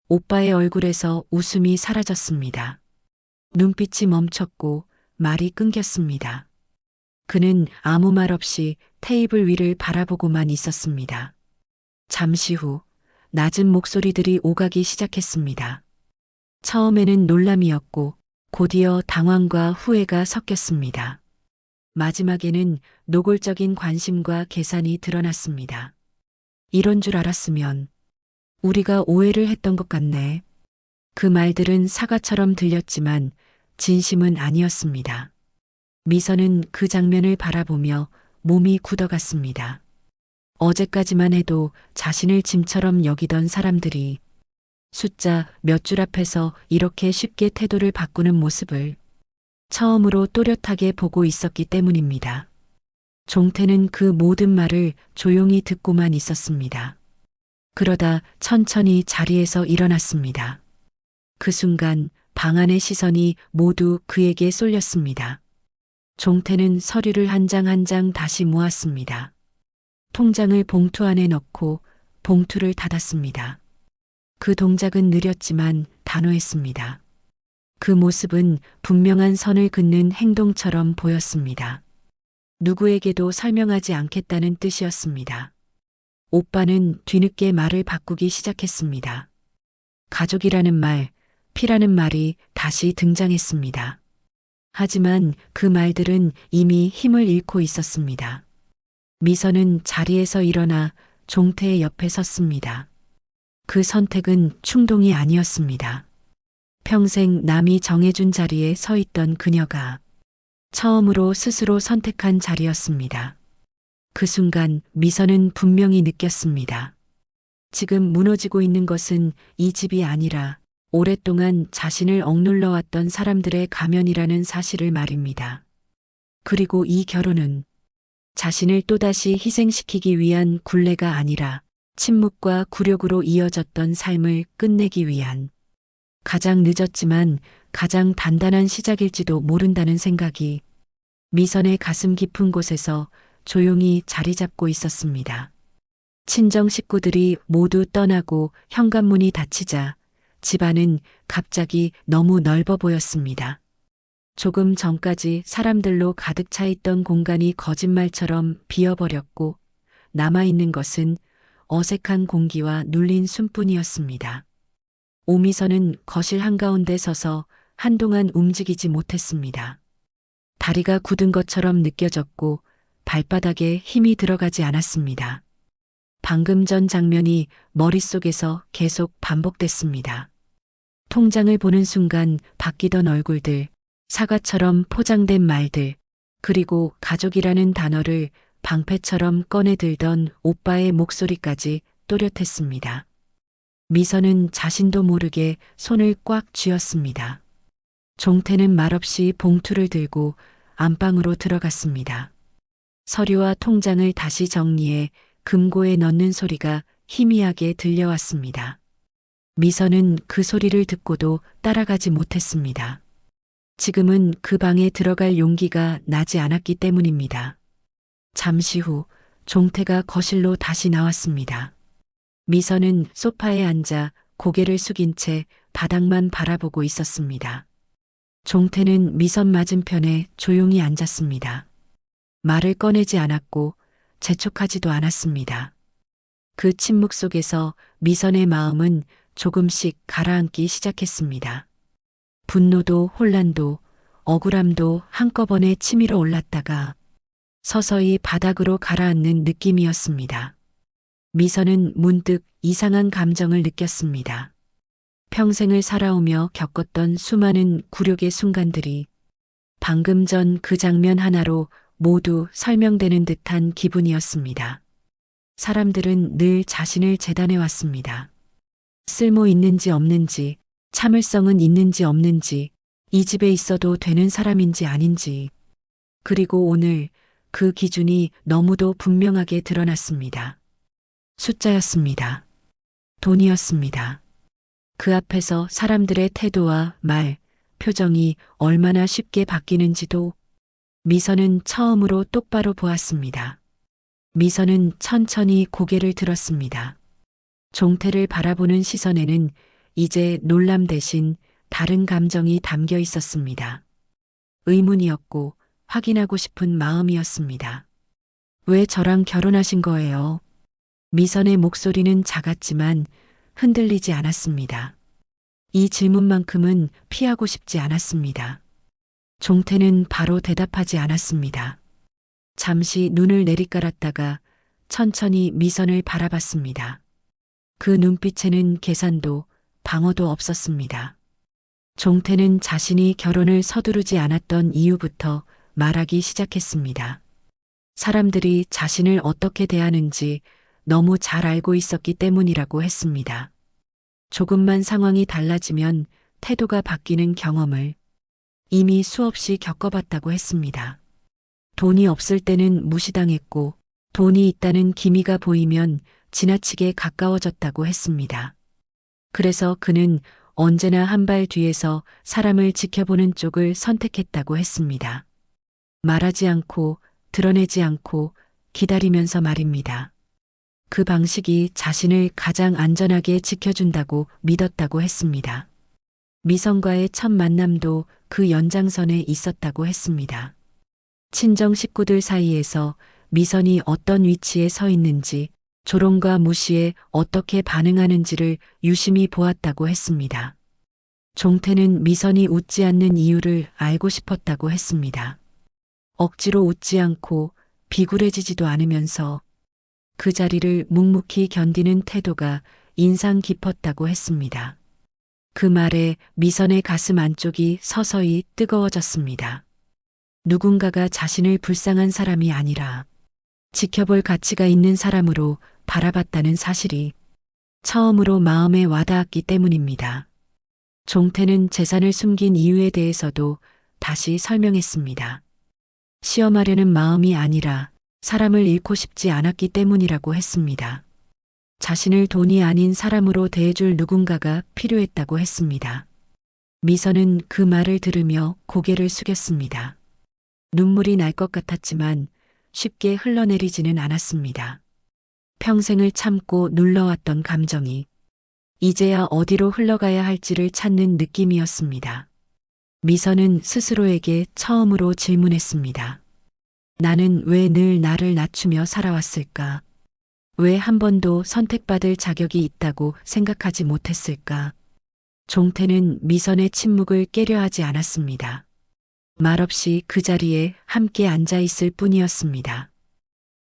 Speaker 1: 오빠의 얼굴에서 웃음이 사라졌습니다. 눈빛이 멈췄고 말이 끊겼습니다. 그는 아무 말 없이 테이블 위를 바라보고만 있었습니다. 잠시 후 낮은 목소리들이 오가기 시작했습니다. 처음에는 놀람이었고 곧이어 당황과 후회가 섞였습니다. 마지막에는 노골적인 관심과 계산이 드러났습니다. 이런 줄 알았으면 우리가 오해를 했던 것 같네. 그 말들은 사과처럼 들렸지만 진심은 아니었습니다. 미선은 그 장면을 바라보며 몸이 굳어갔습니다. 어제까지만 해도 자신을 짐처럼 여기던 사람들이 숫자 몇 줄 앞에서 이렇게 쉽게 태도를 바꾸는 모습을 처음으로 또렷하게 보고 있었기 때문입니다. 종태는 그 모든 말을 조용히 듣고만 있었습니다. 그러다 천천히 자리에서 일어났습니다. 그 순간 방 안의 시선이 모두 그에게 쏠렸습니다. 종태는 서류를 한 장 한 장 다시 모았습니다. 통장을 봉투 안에 넣고 봉투를 닫았습니다. 그 동작은 느렸지만 단호했습니다. 그 모습은 분명한 선을 긋는 행동처럼 보였습니다. 누구에게도 설명하지 않겠다는 뜻이었습니다. 오빠는 뒤늦게 말을 바꾸기 시작했습니다. 가족이라는 말, 피라는 말이 다시 등장했습니다. 하지만 그 말들은 이미 힘을 잃고 있었습니다. 미선은 자리에서 일어나 종태의 옆에 섰습니다. 그 선택은 충동이 아니었습니다. 평생 남이 정해준 자리에 서 있던 그녀가 처음으로 스스로 선택한 자리였습니다. 그 순간 미선은 분명히 느꼈습니다. 지금 무너지고 있는 것은 이 집이 아니라 오랫동안 자신을 억눌러 왔던 사람들의 가면이라는 사실을 말입니다. 그리고 이 결혼은 자신을 또다시 희생시키기 위한 굴레가 아니라 침묵과 굴욕으로 이어졌던 삶을 끝내기 위한 가장 늦었지만 가장 단단한 시작일지도 모른다는 생각이 미선의 가슴 깊은 곳에서 조용히 자리 잡고 있었습니다. 친정 식구들이 모두 떠나고 현관문이 닫히자 집안은 갑자기 너무 넓어 보였습니다. 조금 전까지 사람들로 가득 차 있던 공간이 거짓말처럼 비어버렸고 남아있는 것은 어색한 공기와 눌린 숨뿐이었습니다. 오미선은 거실 한가운데 서서 한동안 움직이지 못했습니다. 다리가 굳은 것처럼 느껴졌고 발바닥에 힘이 들어가지 않았습니다. 방금 전 장면이 머릿속에서 계속 반복됐습니다. 통장을 보는 순간 바뀌던 얼굴들, 사과처럼 포장된 말들, 그리고 가족이라는 단어를 방패처럼 꺼내들던 오빠의 목소리까지 또렷했습니다. 미선은 자신도 모르게 손을 꽉 쥐었습니다. 종태는 말없이 봉투를 들고 안방으로 들어갔습니다. 서류와 통장을 다시 정리해 금고에 넣는 소리가 희미하게 들려왔습니다. 미선은 그 소리를 듣고도 따라가지 못했습니다. 지금은 그 방에 들어갈 용기가 나지 않았기 때문입니다. 잠시 후 종태가 거실로 다시 나왔습니다. 미선은 소파에 앉아 고개를 숙인 채 바닥만 바라보고 있었습니다. 종태는 미선 맞은편에 조용히 앉았습니다. 말을 꺼내지 않았고 재촉하지도 않았습니다. 그 침묵 속에서 미선의 마음은 조금씩 가라앉기 시작했습니다. 분노도 혼란도 억울함도 한꺼번에 치밀어 올랐다가 서서히 바닥으로 가라앉는 느낌이었습니다. 미선은 문득 이상한 감정을 느꼈습니다. 평생을 살아오며 겪었던 수많은 굴욕의 순간들이 방금 전 그 장면 하나로 모두 설명되는 듯한 기분이었습니다. 사람들은 늘 자신을 재단해 왔습니다. 쓸모 있는지 없는지, 참을성은 있는지 없는지, 이 집에 있어도 되는 사람인지 아닌지. 그리고 오늘 그 기준이 너무도 분명하게 드러났습니다. 숫자였습니다. 돈이었습니다. 그 앞에서 사람들의 태도와 말, 표정이 얼마나 쉽게 바뀌는지도 미선은 처음으로 똑바로 보았습니다. 미선은 천천히 고개를 들었습니다. 종태를 바라보는 시선에는 이제 놀람 대신 다른 감정이 담겨 있었습니다. 의문이었고 확인하고 싶은 마음이었습니다. 왜 저랑 결혼하신 거예요? 미선의 목소리는 작았지만 흔들리지 않았습니다. 이 질문만큼은 피하고 싶지 않았습니다. 종태는 바로 대답하지 않았습니다. 잠시 눈을 내리깔았다가 천천히 미선을 바라봤습니다. 그 눈빛에는 계산도 방어도 없었습니다. 종태는 자신이 결혼을 서두르지 않았던 이유부터 말하기 시작했습니다. 사람들이 자신을 어떻게 대하는지 너무 잘 알고 있었기 때문이라고 했습니다. 조금만 상황이 달라지면 태도가 바뀌는 경험을 이미 수없이 겪어봤다고 했습니다. 돈이 없을 때는 무시당했고 돈이 있다는 기미가 보이면 지나치게 가까워졌다고 했습니다. 그래서 그는 언제나 한 발 뒤에서 사람을 지켜보는 쪽을 선택했다고 했습니다. 말하지 않고 드러내지 않고 기다리면서 말입니다. 그 방식이 자신을 가장 안전하게 지켜준다고 믿었다고 했습니다. 미선과의 첫 만남도 그 연장선에 있었다고 했습니다. 친정 식구들 사이에서 미선이 어떤 위치에 서 있는지, 조롱과 무시에 어떻게 반응하는지를 유심히 보았다고 했습니다. 종태는 미선이 웃지 않는 이유를 알고 싶었다고 했습니다. 억지로 웃지 않고 비굴해지지도 않으면서 그 자리를 묵묵히 견디는 태도가 인상 깊었다고 했습니다. 그 말에 미선의 가슴 안쪽이 서서히 뜨거워졌습니다. 누군가가 자신을 불쌍한 사람이 아니라 지켜볼 가치가 있는 사람으로 바라봤다는 사실이 처음으로 마음에 와닿았기 때문입니다. 종태는 재산을 숨긴 이유에 대해서도 다시 설명했습니다. 시험하려는 마음이 아니라 사람을 잃고 싶지 않았기 때문이라고 했습니다. 자신을 돈이 아닌 사람으로 대해줄 누군가가 필요했다고 했습니다. 미선은 그 말을 들으며 고개를 숙였습니다. 눈물이 날 것 같았지만 쉽게 흘러내리지는 않았습니다. 평생을 참고 눌러왔던 감정이 이제야 어디로 흘러가야 할지를 찾는 느낌이었습니다. 미선은 스스로에게 처음으로 질문했습니다. 나는 왜 늘 나를 낮추며 살아왔을까? 왜 한 번도 선택받을 자격이 있다고 생각하지 못했을까? 종태는 미선의 침묵을 깨려 하지 않았습니다. 말없이 그 자리에 함께 앉아 있을 뿐이었습니다.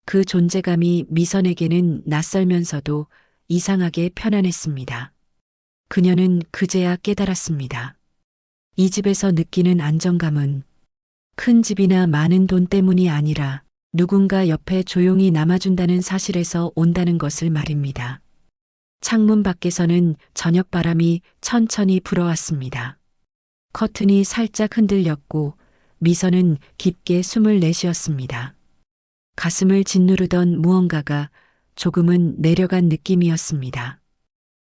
Speaker 1: 그 존재감이 미선에게는 낯설면서도 이상하게 편안했습니다. 그녀는 그제야 깨달았습니다. 이 집에서 느끼는 안정감은 큰 집이나 많은 돈 때문이 아니라 누군가 옆에 조용히 남아준다는 사실에서 온다는 것을 말입니다. 창문 밖에서는 저녁 바람이 천천히 불어왔습니다. 커튼이 살짝 흔들렸고 미선은 깊게 숨을 내쉬었습니다. 가슴을 짓누르던 무언가가 조금은 내려간 느낌이었습니다.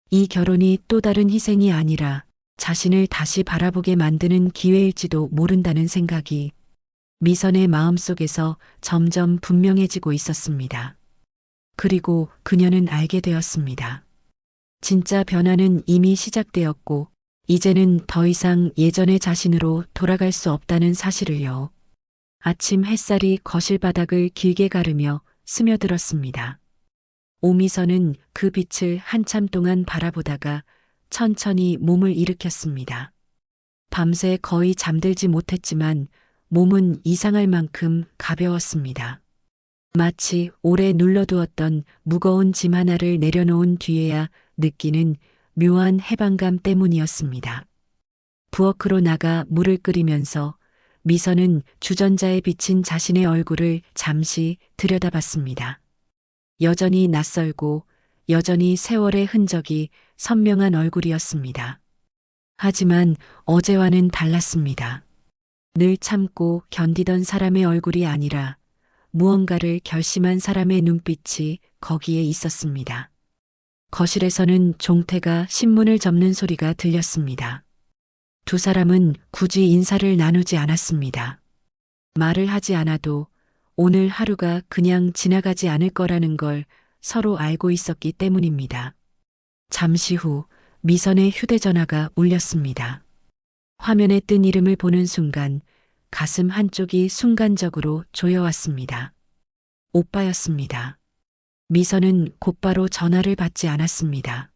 Speaker 1: 이 결혼이 또 다른 희생이 아니라 자신을 다시 바라보게 만드는 기회일지도 모른다는 생각이 미선의 마음속에서 점점 분명해지고 있었습니다. 그리고 그녀는 알게 되었습니다. 진짜 변화는 이미 시작되었고 이제는 더 이상 예전의 자신으로 돌아갈 수 없다는 사실을요. 아침 햇살이 거실 바닥을 길게 가르며 스며들었습니다. 오미선은 그 빛을 한참 동안 바라보다가 천천히 몸을 일으켰습니다. 밤새 거의 잠들지 못했지만 몸은 이상할 만큼 가벼웠습니다. 마치 오래 눌러두었던 무거운 짐 하나를 내려놓은 뒤에야 느끼는 묘한 해방감 때문이었습니다. 부엌으로 나가 물을 끓이면서 미선은 주전자에 비친 자신의 얼굴을 잠시 들여다봤습니다. 여전히 낯설고 여전히 세월의 흔적이 선명한 얼굴이었습니다. 하지만 어제와는 달랐습니다. 늘 참고 견디던 사람의 얼굴이 아니라 무언가를 결심한 사람의 눈빛이 거기에 있었습니다. 거실에서는 종태가 신문을 접는 소리가 들렸습니다. 두 사람은 굳이 인사를 나누지 않았습니다. 말을 하지 않아도 오늘 하루가 그냥 지나가지 않을 거라는 걸 서로 알고 있었기 때문입니다. 잠시 후 미선의 휴대전화가 울렸습니다. 화면에 뜬 이름을 보는 순간 가슴 한쪽이 순간적으로 조여왔습니다. 오빠였습니다. 미선은 곧바로 전화를 받지 않았습니다.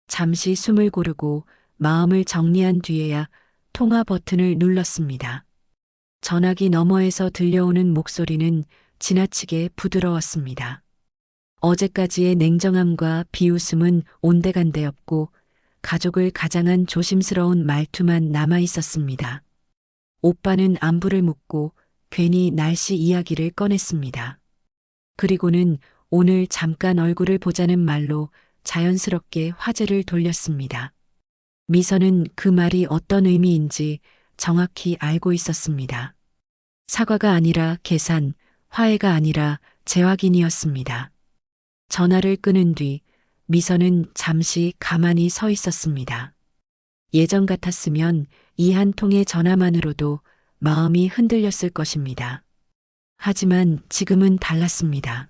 Speaker 1: 잠시 숨을 고르고 마음을 정리한 뒤에야 통화 버튼을 눌렀습니다. 전화기 너머에서 들려오는 목소리는 지나치게 부드러웠습니다. 어제까지의 냉정함과 비웃음은 온데간데없고 가족을 가장한 조심스러운 말투만 남아 있었습니다. 오빠는 안부를 묻고 괜히 날씨 이야기를 꺼냈습니다. 그리고는 오늘 잠깐 얼굴을 보자는 말로 자연스럽게 화제를 돌렸습니다. 미선은 그 말이 어떤 의미인지 정확히 알고 있었습니다. 사과가 아니라 계산, 화해가 아니라 재확인이었습니다. 전화를 끊은 뒤 미선은 잠시 가만히 서 있었습니다. 예전 같았으면 이 한 통의 전화만으로도 마음이 흔들렸을 것입니다. 하지만 지금은 달랐습니다.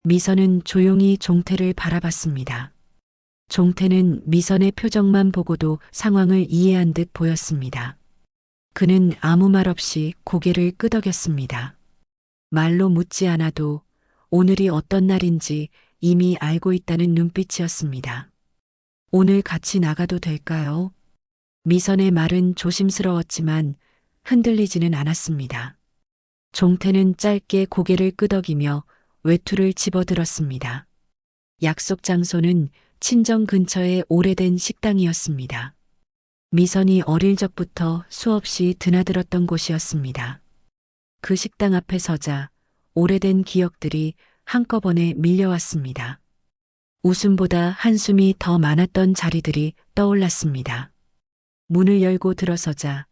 Speaker 1: 미선은 조용히 종태를 바라봤습니다. 종태는 미선의 표정만 보고도 상황을 이해한 듯 보였습니다. 그는 아무 말 없이 고개를 끄덕였습니다. 말로 묻지 않아도 오늘이 어떤 날인지 이미 알고 있다는 눈빛이었습니다. 오늘 같이 나가도 될까요? 미선의 말은 조심스러웠지만 흔들리지는 않았습니다. 종태는 짧게 고개를 끄덕이며 외투를 집어들었습니다. 약속 장소는 친정 근처의 오래된 식당이었습니다. 미선이 어릴 적부터 수없이 드나들었던 곳이었습니다. 그 식당 앞에 서자 오래된 기억들이 한꺼번에 밀려왔습니다. 웃음보다 한숨이 더 많았던 자리들이 떠올랐습니다. 문을 열고 들어서자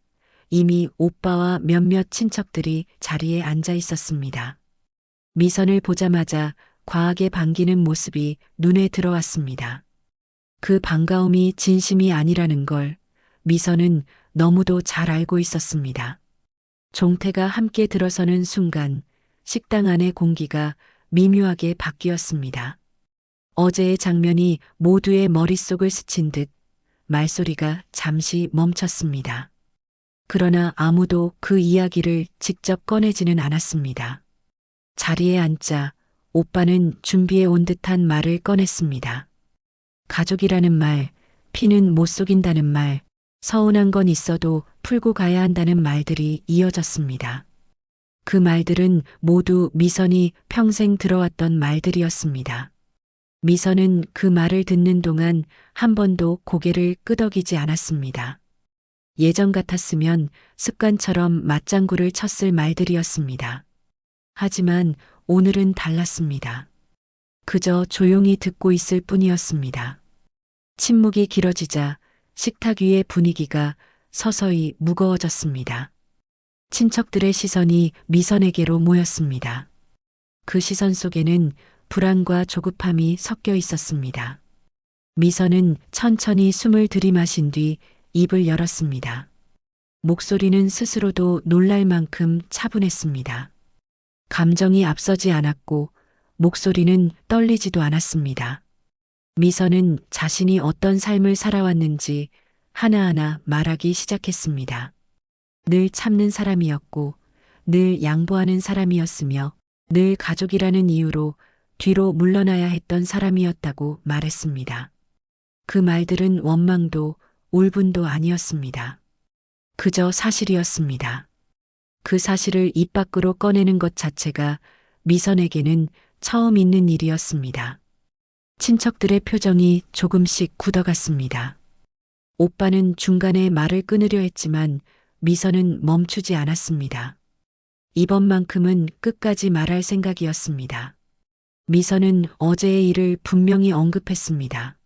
Speaker 1: 이미 오빠와 몇몇 친척들이 자리에 앉아 있었습니다. 미선을 보자마자 과하게 반기는 모습이 눈에 들어왔습니다. 그 반가움이 진심이 아니라는 걸 미선은 너무도 잘 알고 있었습니다. 종태가 함께 들어서는 순간 식당 안의 공기가 미묘하게 바뀌었습니다. 어제의 장면이 모두의 머릿속을 스친 듯 말소리가 잠시 멈췄습니다. 그러나 아무도 그 이야기를 직접 꺼내지는 않았습니다. 자리에 앉자 오빠는 준비해 온 듯한 말을 꺼냈습니다. 가족이라는 말, 피는 못 속인다는 말, 서운한 건 있어도 풀고 가야 한다는 말들이 이어졌습니다. 그 말들은 모두 미선이 평생 들어왔던 말들이었습니다. 미선은 그 말을 듣는 동안 한 번도 고개를 끄덕이지 않았습니다. 예전 같았으면 습관처럼 맞장구를 쳤을 말들이었습니다. 하지만 오늘은 달랐습니다. 그저 조용히 듣고 있을 뿐이었습니다. 침묵이 길어지자 식탁 위의 분위기가 서서히 무거워졌습니다. 친척들의 시선이 미선에게로 모였습니다. 그 시선 속에는 불안과 조급함이 섞여 있었습니다. 미선은 천천히 숨을 들이마신 뒤 입을 열었습니다. 목소리는 스스로도 놀랄 만큼 차분했습니다. 감정이 앞서지 않았고 목소리는 떨리지도 않았습니다. 미선은 자신이 어떤 삶을 살아왔는지 하나하나 말하기 시작했습니다. 늘 참는 사람이었고 늘 양보하는 사람이었으며 늘 가족이라는 이유로 뒤로 물러나야 했던 사람이었다고 말했습니다. 그 말들은 원망도 울분도 아니었습니다. 그저 사실이었습니다. 그 사실을 입 밖으로 꺼내는 것 자체가 미선에게는 처음 있는 일이었습니다. 친척들의 표정이 조금씩 굳어갔습니다. 오빠는 중간에 말을 끊으려 했지만 미선은 멈추지 않았습니다. 이번만큼은 끝까지 말할 생각이었습니다. 미선은 어제의 일을 분명히 언급했습니다.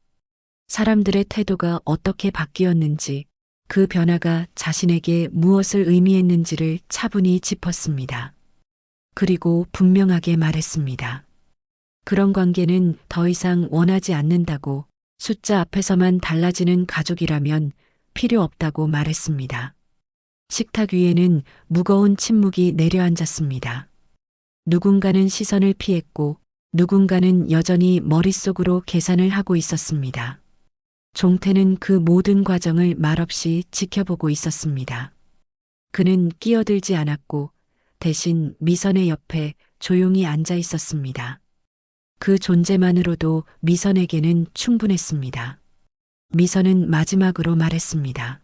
Speaker 1: 사람들의 태도가 어떻게 바뀌었는지, 그 변화가 자신에게 무엇을 의미했는지를 차분히 짚었습니다. 그리고 분명하게 말했습니다. 그런 관계는 더 이상 원하지 않는다고, 숫자 앞에서만 달라지는 가족이라면 필요 없다고 말했습니다. 식탁 위에는 무거운 침묵이 내려앉았습니다. 누군가는 시선을 피했고 누군가는 여전히 머릿속으로 계산을 하고 있었습니다. 종태는 그 모든 과정을 말없이 지켜보고 있었습니다. 그는 끼어들지 않았고 대신 미선의 옆에 조용히 앉아 있었습니다. 그 존재만으로도 미선에게는 충분했습니다. 미선은 마지막으로 말했습니다.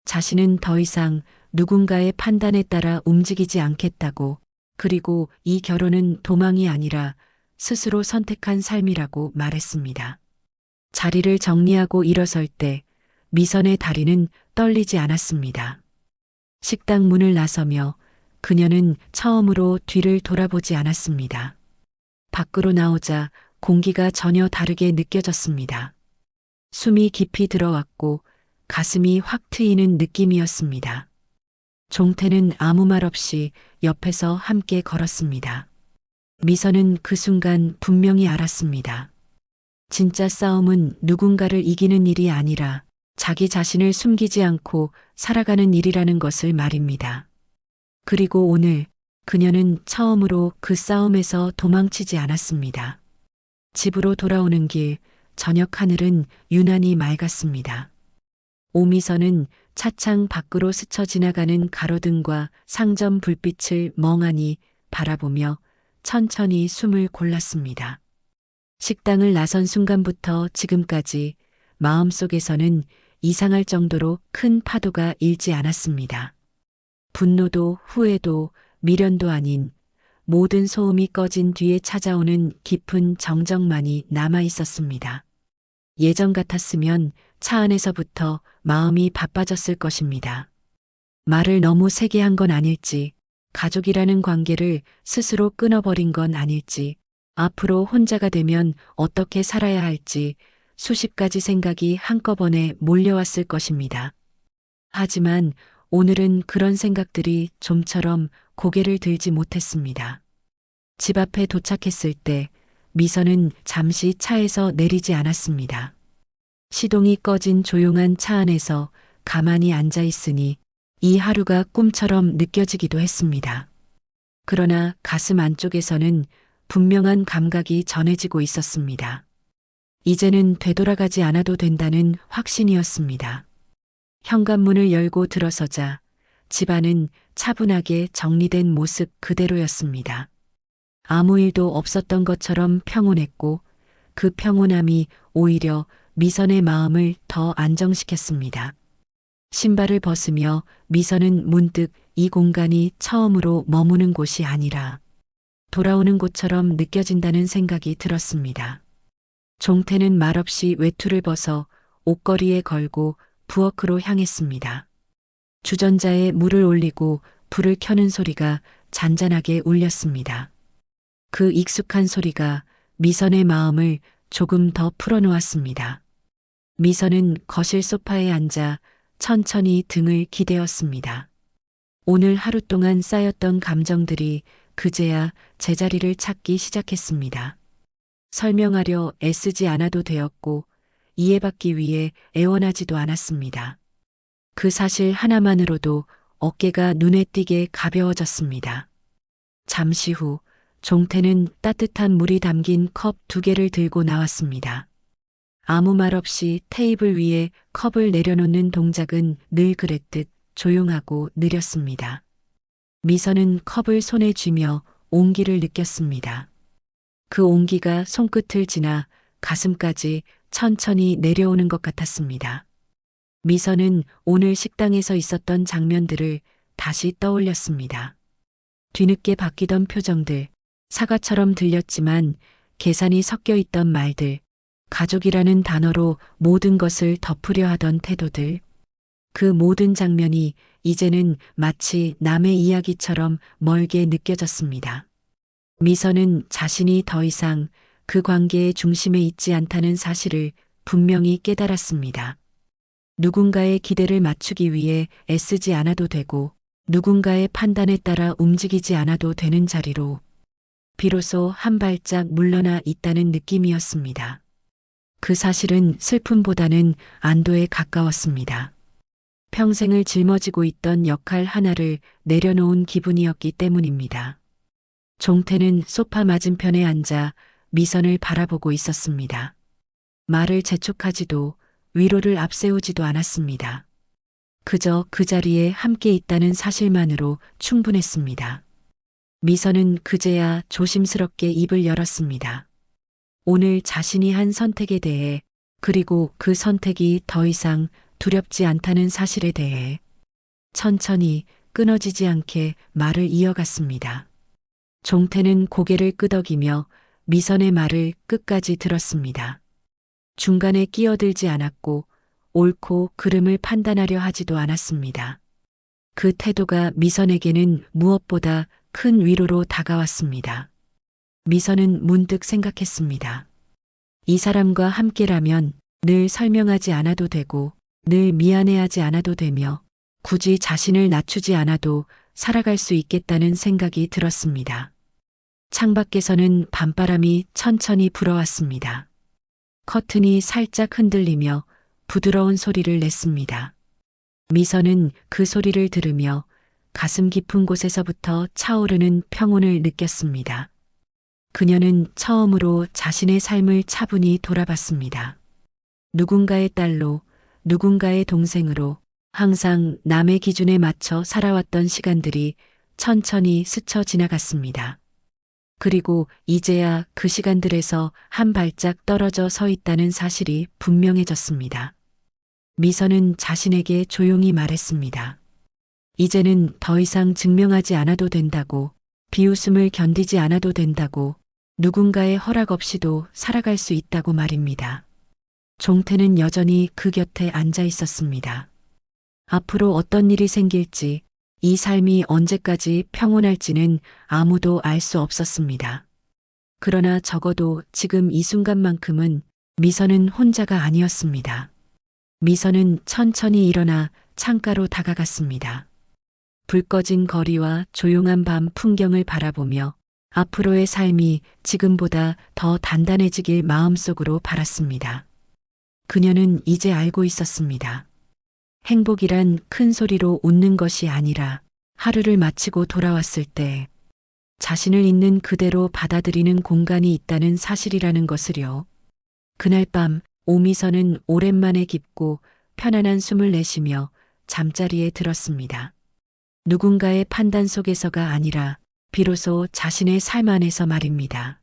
Speaker 1: 자신은 더 이상 누군가의 판단에 따라 움직이지 않겠다고, 그리고 이 결혼은 도망이 아니라 스스로 선택한 삶이라고 말했습니다. 자리를 정리하고 일어설 때 미선의 다리는 떨리지 않았습니다. 식당 문을 나서며 그녀는 처음으로 뒤를 돌아보지 않았습니다. 밖으로 나오자 공기가 전혀 다르게 느껴졌습니다. 숨이 깊이 들어왔고 가슴이 확 트이는 느낌이었습니다. 종태는 아무 말 없이 옆에서 함께 걸었습니다. 미선은 그 순간 분명히 알았습니다. 진짜 싸움은 누군가를 이기는 일이 아니라 자기 자신을 숨기지 않고 살아가는 일이라는 것을 말입니다. 그리고 오늘 그녀는 처음으로 그 싸움에서 도망치지 않았습니다. 집으로 돌아오는 길, 저녁 하늘은 유난히 맑았습니다. 오미선은 차창 밖으로 스쳐 지나가는 가로등과 상점 불빛을 멍하니 바라보며 천천히 숨을 골랐습니다. 식당을 나선 순간부터 지금까지 마음속에서는 이상할 정도로 큰 파도가 일지 않았습니다. 분노도 후회도 미련도 아닌 모든 소음이 꺼진 뒤에 찾아오는 깊은 정적만이 남아 있었습니다. 예전 같았으면 차 안에서부터 마음이 바빠졌을 것입니다. 말을 너무 세게 한 건 아닐지, 가족이라는 관계를 스스로 끊어버린 건 아닐지, 앞으로 혼자가 되면 어떻게 살아야 할지 수십 가지 생각이 한꺼번에 몰려왔을 것입니다. 하지만 오늘은 그런 생각들이 좀처럼 고개를 들지 못했습니다. 집 앞에 도착했을 때 미선은 잠시 차에서 내리지 않았습니다. 시동이 꺼진 조용한 차 안에서 가만히 앉아 있으니 이 하루가 꿈처럼 느껴지기도 했습니다. 그러나 가슴 안쪽에서는 분명한 감각이 전해지고 있었습니다. 이제는 되돌아가지 않아도 된다는 확신이었습니다. 현관문을 열고 들어서자 집안은 차분하게 정리된 모습 그대로였습니다. 아무 일도 없었던 것처럼 평온했고 그 평온함이 오히려 미선의 마음을 더 안정시켰습니다. 신발을 벗으며 미선은 문득 이 공간이 처음으로 머무는 곳이 아니라 돌아오는 곳처럼 느껴진다는 생각이 들었습니다. 종태는 말없이 외투를 벗어 옷걸이에 걸고 부엌으로 향했습니다. 주전자에 물을 올리고 불을 켜는 소리가 잔잔하게 울렸습니다. 그 익숙한 소리가 미선의 마음을 조금 더 풀어놓았습니다. 미선은 거실 소파에 앉아 천천히 등을 기대었습니다. 오늘 하루 동안 쌓였던 감정들이 그제야 제자리를 찾기 시작했습니다. 설명하려 애쓰지 않아도 되었고 이해받기 위해 애원하지도 않았습니다. 그 사실 하나만으로도 어깨가 눈에 띄게 가벼워졌습니다. 잠시 후 종태는 따뜻한 물이 담긴 컵 2개를 들고 나왔습니다. 아무 말 없이 테이블 위에 컵을 내려놓는 동작은 늘 그랬듯 조용하고 느렸습니다. 미선은 컵을 손에 쥐며 온기를 느꼈습니다. 그 온기가 손끝을 지나 가슴까지 천천히 내려오는 것 같았습니다. 미선은 오늘 식당에서 있었던 장면들을 다시 떠올렸습니다. 뒤늦게 바뀌던 표정들, 사과처럼 들렸지만 계산이 섞여 있던 말들, 가족이라는 단어로 모든 것을 덮으려 하던 태도들, 그 모든 장면이 이제는 마치 남의 이야기처럼 멀게 느껴졌습니다. 미선은 자신이 더 이상 그 관계의 중심에 있지 않다는 사실을 분명히 깨달았습니다. 누군가의 기대를 맞추기 위해 애쓰지 않아도 되고 누군가의 판단에 따라 움직이지 않아도 되는 자리로 비로소 한 발짝 물러나 있다는 느낌이었습니다. 그 사실은 슬픔보다는 안도에 가까웠습니다. 평생을 짊어지고 있던 역할 하나를 내려놓은 기분이었기 때문입니다. 종태는 소파 맞은편에 앉아 미선을 바라보고 있었습니다. 말을 재촉하지도 위로를 앞세우지도 않았습니다. 그저 그 자리에 함께 있다는 사실만으로 충분했습니다. 미선은 그제야 조심스럽게 입을 열었습니다. 오늘 자신이 한 선택에 대해, 그리고 그 선택이 더 이상 두렵지 않다는 사실에 대해 천천히 끊어지지 않게 말을 이어갔습니다. 종태는 고개를 끄덕이며 미선의 말을 끝까지 들었습니다. 중간에 끼어들지 않았고 옳고 그름을 판단하려 하지도 않았습니다. 그 태도가 미선에게는 무엇보다 큰 위로로 다가왔습니다. 미선은 문득 생각했습니다. 이 사람과 함께라면 늘 설명하지 않아도 되고 늘 미안해하지 않아도 되며 굳이 자신을 낮추지 않아도 살아갈 수 있겠다는 생각이 들었습니다. 창밖에서는 밤바람이 천천히 불어왔습니다. 커튼이 살짝 흔들리며 부드러운 소리를 냈습니다. 미선은 그 소리를 들으며 가슴 깊은 곳에서부터 차오르는 평온을 느꼈습니다. 그녀는 처음으로 자신의 삶을 차분히 돌아봤습니다. 누군가의 딸로, 누군가의 동생으로 항상 남의 기준에 맞춰 살아왔던 시간들이 천천히 스쳐 지나갔습니다. 그리고 이제야 그 시간들에서 한 발짝 떨어져 서 있다는 사실이 분명해졌습니다. 미선은 자신에게 조용히 말했습니다. 이제는 더 이상 증명하지 않아도 된다고, 비웃음을 견디지 않아도 된다고, 누군가의 허락 없이도 살아갈 수 있다고 말입니다. 종태는 여전히 그 곁에 앉아 있었습니다. 앞으로 어떤 일이 생길지, 이 삶이 언제까지 평온할지는 아무도 알 수 없었습니다. 그러나 적어도 지금 이 순간만큼은 미선은 혼자가 아니었습니다. 미선은 천천히 일어나 창가로 다가갔습니다. 불 꺼진 거리와 조용한 밤 풍경을 바라보며 앞으로의 삶이 지금보다 더 단단해지길 마음속으로 바랐습니다. 그녀는 이제 알고 있었습니다. 행복이란 큰 소리로 웃는 것이 아니라 하루를 마치고 돌아왔을 때 자신을 있는 그대로 받아들이는 공간이 있다는 사실이라는 것을요. 그날 밤 오미선은 오랜만에 깊고 편안한 숨을 내쉬며 잠자리에 들었습니다. 누군가의 판단 속에서가 아니라 비로소 자신의 삶 안에서 말입니다.